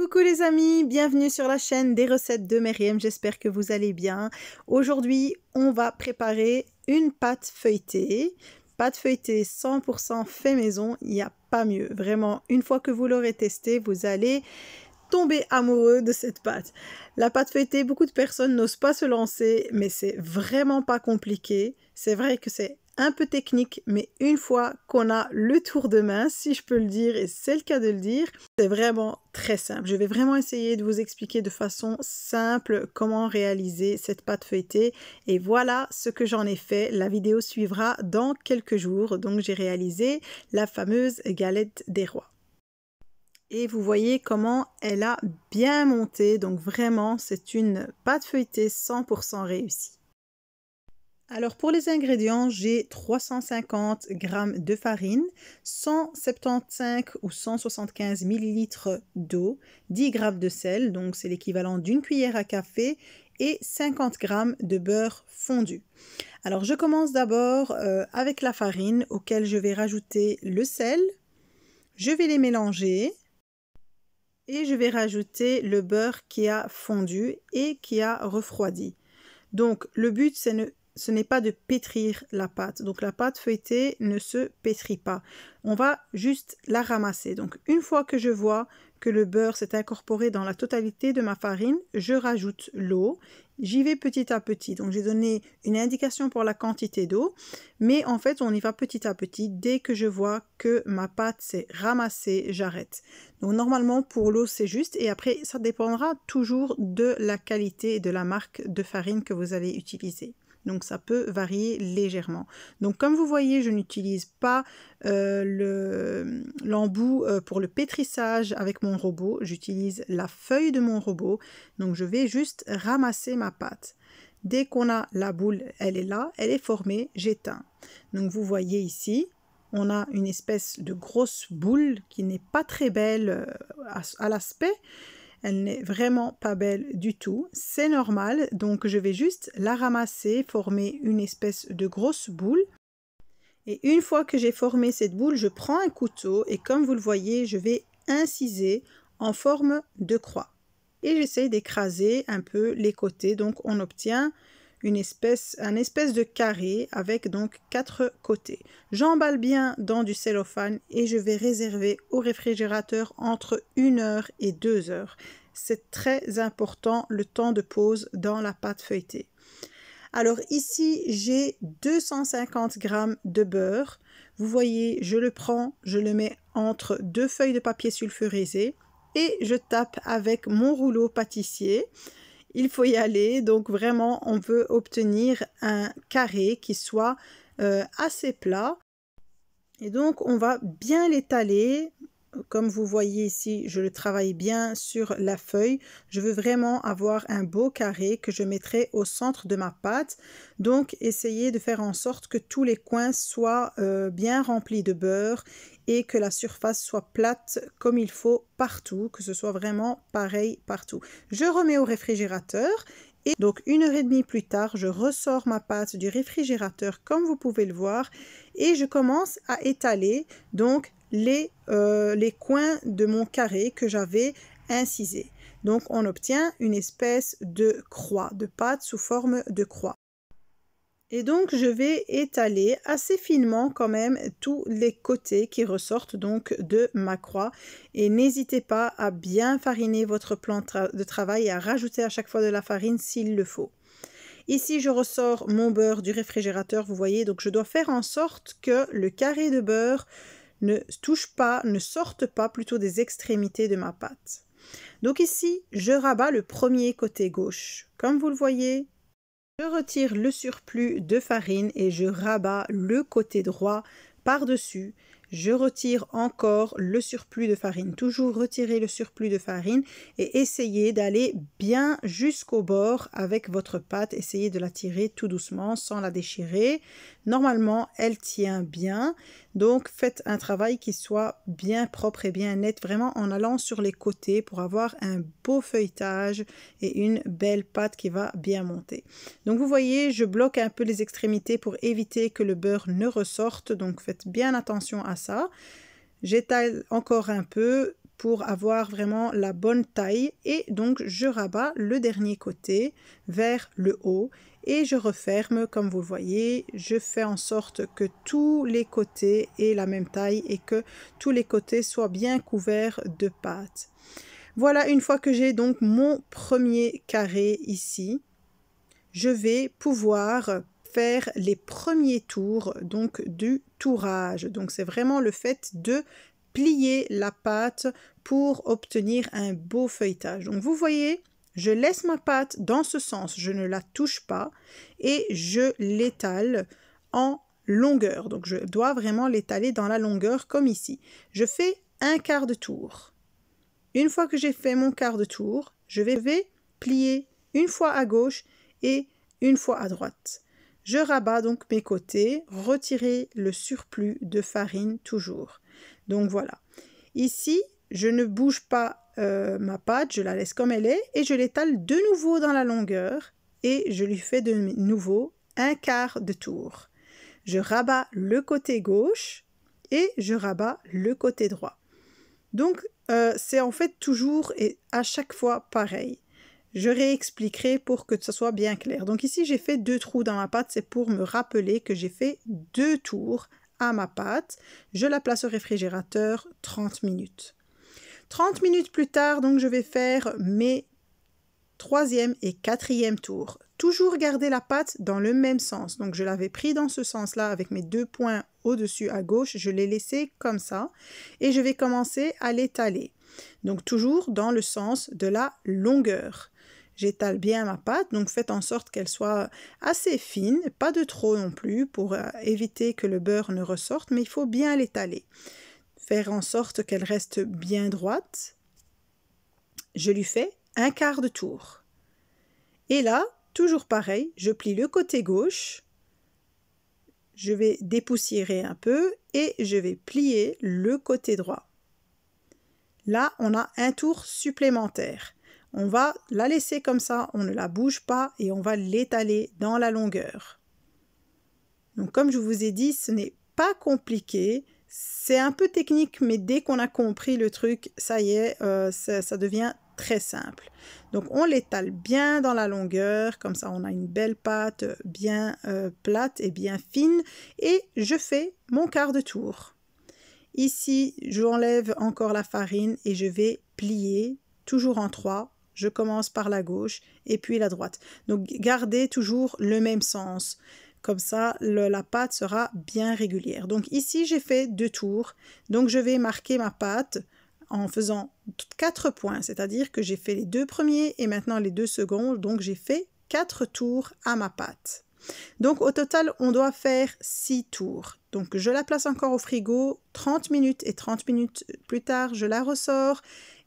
Coucou les amis, bienvenue sur la chaîne des recettes de Meriem, j'espère que vous allez bien. Aujourd'hui, on va préparer une pâte feuilletée. Pâte feuilletée 100% fait maison, il n'y a pas mieux. Vraiment, une fois que vous l'aurez testée, vous allez tomber amoureux de cette pâte. La pâte feuilletée, beaucoup de personnes n'osent pas se lancer, mais c'est vraiment pas compliqué. C'est vrai que c'est un peu technique, mais une fois qu'on a le tour de main, si je peux le dire, et c'est le cas de le dire, c'est vraiment très simple. Je vais vraiment essayer de vous expliquer de façon simple comment réaliser cette pâte feuilletée. Et voilà ce que j'en ai fait. La vidéo suivra dans quelques jours. Donc j'ai réalisé la fameuse galette des rois. Et vous voyez comment elle a bien monté. Donc vraiment, c'est une pâte feuilletée 100% réussie. Alors pour les ingrédients, j'ai 350 g de farine, 175 ou 175 ml d'eau, 10 g de sel, donc c'est l'équivalent d'une cuillère à café, et 50 g de beurre fondu. Alors je commence d'abord avec la farine auquel je vais rajouter le sel, je vais les mélanger et je vais rajouter le beurre qui a fondu et qui a refroidi. Donc le but ce n'est pas de pétrir la pâte. Donc la pâte feuilletée ne se pétrit pas. On va juste la ramasser. Donc une fois que je vois que le beurre s'est incorporé dans la totalité de ma farine, je rajoute l'eau. J'y vais petit à petit. Donc j'ai donné une indication pour la quantité d'eau, mais en fait on y va petit à petit. Dès que je vois que ma pâte s'est ramassée, j'arrête. Donc normalement pour l'eau c'est juste, et après ça dépendra toujours de la qualité et de la marque de farine que vous allez utiliser. Donc ça peut varier légèrement. Donc comme vous voyez, je n'utilise pas l'embout pour le pétrissage avec mon robot. J'utilise la feuille de mon robot. Donc je vais juste ramasser ma pâte. Dès qu'on a la boule, elle est là, elle est formée, j'éteins. Donc vous voyez ici, on a une espèce de grosse boule qui n'est pas très belle à l'aspect. Elle n'est vraiment pas belle du tout, c'est normal, donc je vais juste la ramasser, former une espèce de grosse boule. Et une fois que j'ai formé cette boule, je prends un couteau et comme vous le voyez, je vais inciser en forme de croix. Et j'essaie d'écraser un peu les côtés, donc on obtient un espèce de carré avec donc 4 côtés. J'emballe bien dans du cellophane et je vais réserver au réfrigérateur entre 1 heure et 2 heures. C'est très important le temps de pause dans la pâte feuilletée. Alors ici, j'ai 250 g de beurre. Vous voyez, je le prends, je le mets entre 2 feuilles de papier sulfurisé et je tape avec mon rouleau pâtissier. Il faut y aller, donc vraiment on veut obtenir un carré qui soit assez plat. Et donc on va bien l'étaler. Comme vous voyez ici, je le travaille bien sur la feuille. Je veux vraiment avoir un beau carré que je mettrai au centre de ma pâte. Donc, essayez de faire en sorte que tous les coins soient bien remplis de beurre et que la surface soit plate comme il faut partout, que ce soit vraiment pareil partout. Je remets au réfrigérateur. Et donc 1h30 plus tard, je ressors ma pâte du réfrigérateur comme vous pouvez le voir et je commence à étaler donc les coins de mon carré que j'avais incisé. Donc on obtient une espèce de croix, de pâte sous forme de croix. Et donc je vais étaler assez finement quand même tous les côtés qui ressortent donc de ma croix. Et n'hésitez pas à bien fariner votre plan de travail et à rajouter à chaque fois de la farine s'il le faut. Ici, je ressors mon beurre du réfrigérateur, vous voyez, donc je dois faire en sorte que le carré de beurre ne touche pas, ne sorte pas plutôt des extrémités de ma pâte. Donc ici, je rabats le premier côté gauche. Comme vous le voyez, je retire le surplus de farine et je rabats le côté droit par-dessus. Je retire encore le surplus de farine. Toujours retirer le surplus de farine et essayez d'aller bien jusqu'au bord avec votre pâte. Essayez de la tirer tout doucement sans la déchirer. Normalement, elle tient bien. Donc, faites un travail qui soit bien propre et bien net, vraiment en allant sur les côtés pour avoir un beau feuilletage et une belle pâte qui va bien monter. Donc, vous voyez, je bloque un peu les extrémités pour éviter que le beurre ne ressorte. Donc, faites bien attention à ça. J'étale encore un peu pour avoir vraiment la bonne taille et donc je rabats le dernier côté vers le haut et je referme comme vous le voyez. Je fais en sorte que tous les côtés aient la même taille et que tous les côtés soient bien couverts de pâte. Voilà, une fois que j'ai donc mon premier carré ici, je vais pouvoir faire les premiers tours donc du tourage. Donc c'est vraiment le fait de plier la pâte pour obtenir un beau feuilletage. Donc vous voyez, je laisse ma pâte dans ce sens, je ne la touche pas et je l'étale en longueur. Donc je dois vraiment l'étaler dans la longueur comme ici. Je fais un quart de tour. Une fois que j'ai fait mon quart de tour, je vais plier une fois à gauche et une fois à droite. Je rabats donc mes côtés, retirer le surplus de farine toujours. Donc voilà. Ici, je ne bouge pas ma pâte, je la laisse comme elle est et je l'étale de nouveau dans la longueur et je lui fais de nouveau un quart de tour. Je rabats le côté gauche et je rabats le côté droit. Donc, c'est en fait toujours et à chaque fois pareil. Je réexpliquerai pour que ce soit bien clair. Donc ici, j'ai fait 2 trous dans ma pâte. C'est pour me rappeler que j'ai fait 2 tours à ma pâte. Je la place au réfrigérateur 30 minutes. 30 minutes plus tard, donc je vais faire mes 3e et 4e tours. Toujours garder la pâte dans le même sens. Donc je l'avais pris dans ce sens-là avec mes 2 points au-dessus à gauche. Je l'ai laissé comme ça. Et je vais commencer à l'étaler. Donc toujours dans le sens de la longueur. J'étale bien ma pâte, donc faites en sorte qu'elle soit assez fine, pas de trop non plus pour éviter que le beurre ne ressorte, mais il faut bien l'étaler. Faire en sorte qu'elle reste bien droite. Je lui fais un quart de tour. Et là, toujours pareil, je plie le côté gauche, je vais dépoussiérer un peu et je vais plier le côté droit. Là, on a un tour supplémentaire. On va la laisser comme ça, on ne la bouge pas et on va l'étaler dans la longueur. Donc comme je vous ai dit, ce n'est pas compliqué, c'est un peu technique, mais dès qu'on a compris le truc, ça y est, ça devient très simple. Donc on l'étale bien dans la longueur, comme ça on a une belle pâte bien plate et bien fine et je fais mon quart de tour. Ici, j'enlève encore la farine et je vais plier toujours en 3. Je commence par la gauche et puis la droite. Donc gardez toujours le même sens. Comme ça, la pâte sera bien régulière. Donc ici, j'ai fait 2 tours. Donc je vais marquer ma pâte en faisant 4 points. C'est-à-dire que j'ai fait les 2 premiers et maintenant les 2 seconds. Donc j'ai fait 4 tours à ma pâte. Donc au total, on doit faire 6 tours. Donc je la place encore au frigo 30 minutes et 30 minutes plus tard, je la ressors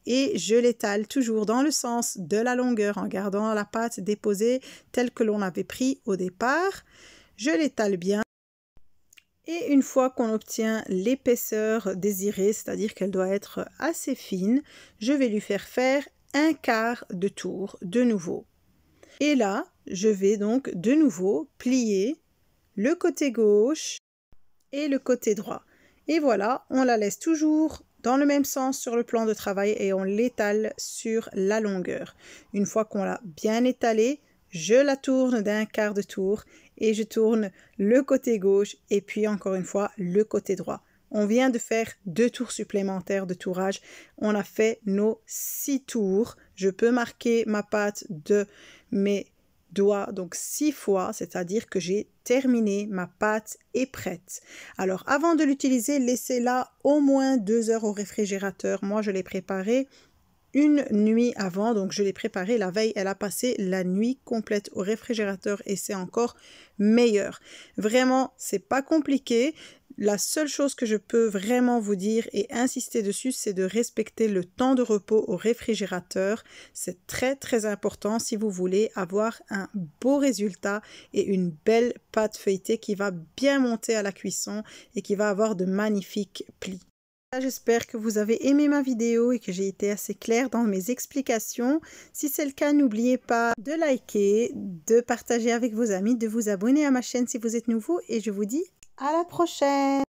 et je l'étale toujours dans le sens de la longueur en gardant la pâte déposée telle que l'on avait pris au départ. Je l'étale bien et une fois qu'on obtient l'épaisseur désirée, c'est-à-dire qu'elle doit être assez fine, je vais lui faire un quart de tour de nouveau. Et là, je vais donc de nouveau plier le côté gauche et le côté droit. Et voilà, on la laisse toujours dans le même sens sur le plan de travail et on l'étale sur la longueur. Une fois qu'on l'a bien étalée, je la tourne d'un quart de tour et je tourne le côté gauche et puis encore une fois le côté droit. On vient de faire 2 tours supplémentaires de tourage. On a fait nos 6 tours. Je peux marquer ma pâte de mes doigts donc 6 fois, c'est-à-dire que j'ai terminé, ma pâte est prête. Alors avant de l'utiliser, laissez-la au moins 2 heures au réfrigérateur. Moi, je l'ai préparée une nuit avant, donc je l'ai préparée la veille. Elle a passé la nuit complète au réfrigérateur et c'est encore meilleur. Vraiment, c'est pas compliqué. La seule chose que je peux vraiment vous dire et insister dessus, c'est de respecter le temps de repos au réfrigérateur. C'est très très important si vous voulez avoir un beau résultat et une belle pâte feuilletée qui va bien monter à la cuisson et qui va avoir de magnifiques plis. J'espère que vous avez aimé ma vidéo et que j'ai été assez claire dans mes explications. Si c'est le cas, n'oubliez pas de liker, de partager avec vos amis, de vous abonner à ma chaîne si vous êtes nouveau et je vous dis à la prochaine!